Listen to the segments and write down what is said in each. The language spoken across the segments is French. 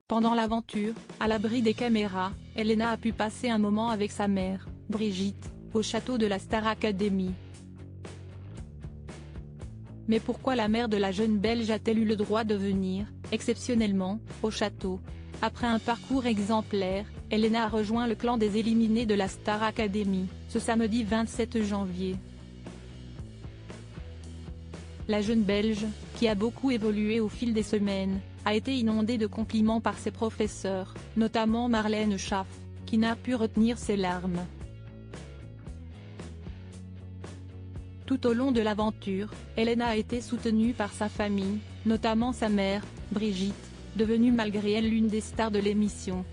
Pendant l'aventure, à l'abri des caméras, Elena a pu passer un moment avec sa mère, Brigitte, au château de la Star Academy. Mais pourquoi la mère de la jeune Belge a-t-elle eu le droit de venir, exceptionnellement, au château? Après un parcours exemplaire, Elena a rejoint le clan des éliminés de la Star Academy, ce samedi 27 janvier. La jeune Belge, qui a beaucoup évolué au fil des semaines, a été inondée de compliments par ses professeurs, notamment Marlène Schaff, qui n'a pu retenir ses larmes. Tout au long de l'aventure, Elena a été soutenue par sa famille, notamment sa mère, Brigitte, devenue malgré elle l'une des stars de l'émission.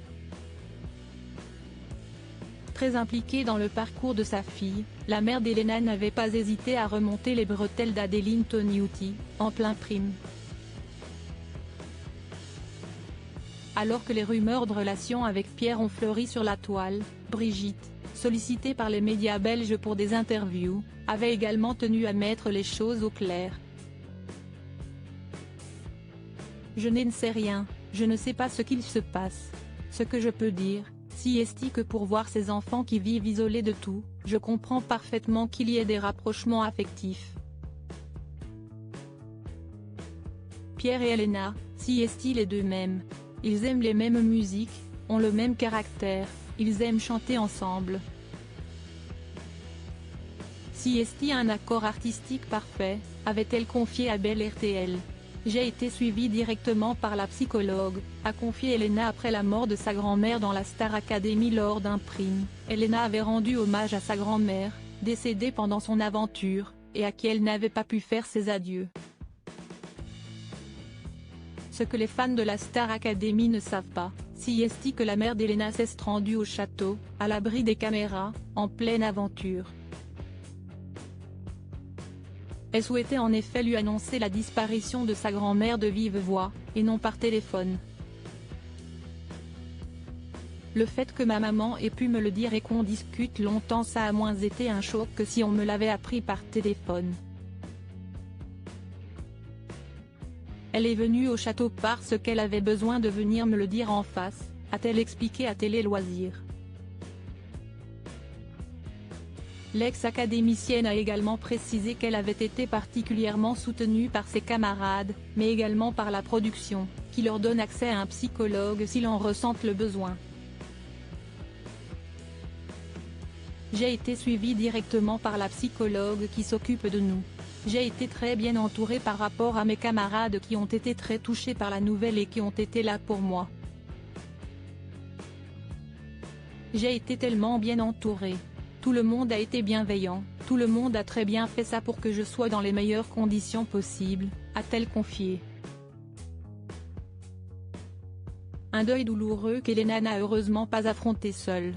Très impliquée dans le parcours de sa fille, la mère d'Elena n'avait pas hésité à remonter les bretelles d'Adeline Toniutti, en plein prime. Alors que les rumeurs de relations avec Pierre ont fleuri sur la toile, Brigitte, sollicitée par les médias belges pour des interviews, avait également tenu à mettre les choses au clair. Je ne sais rien, je ne sais pas ce qu'il se passe. Ce que je peux dire, si est que pour voir ces enfants qui vivent isolés de tout, je comprends parfaitement qu'il y ait des rapprochements affectifs. Pierre et Elena, si est les deux mêmes. Ils aiment les mêmes musiques, ont le même caractère, ils aiment chanter ensemble. Si est un accord artistique parfait, avait-elle confié à Belle RTL. J'ai été suivie directement par la psychologue, a confié Elena après la mort de sa grand-mère dans la Star Academy lors d'un prime. Elena avait rendu hommage à sa grand-mère, décédée pendant son aventure, et à qui elle n'avait pas pu faire ses adieux. Ce que les fans de la Star Academy ne savent pas, si est que la mère d'Elena s'est rendue au château, à l'abri des caméras, en pleine aventure. Elle souhaitait en effet lui annoncer la disparition de sa grand-mère de vive voix, et non par téléphone. Le fait que ma maman ait pu me le dire et qu'on discute longtemps, ça a moins été un choc que si on me l'avait appris par téléphone. Elle est venue au château parce qu'elle avait besoin de venir me le dire en face, a-t-elle expliqué à Télé Loisirs. L'ex-académicienne a également précisé qu'elle avait été particulièrement soutenue par ses camarades, mais également par la production, qui leur donne accès à un psychologue s'ils en ressentent le besoin. J'ai été suivie directement par la psychologue qui s'occupe de nous. J'ai été très bien entourée par rapport à mes camarades qui ont été très touchés par la nouvelle et qui ont été là pour moi. J'ai été tellement bien entourée. Tout le monde a été bienveillant, tout le monde a très bien fait ça pour que je sois dans les meilleures conditions possibles, a-t-elle confié. Un deuil douloureux qu'Elena n'a heureusement pas affronté seule.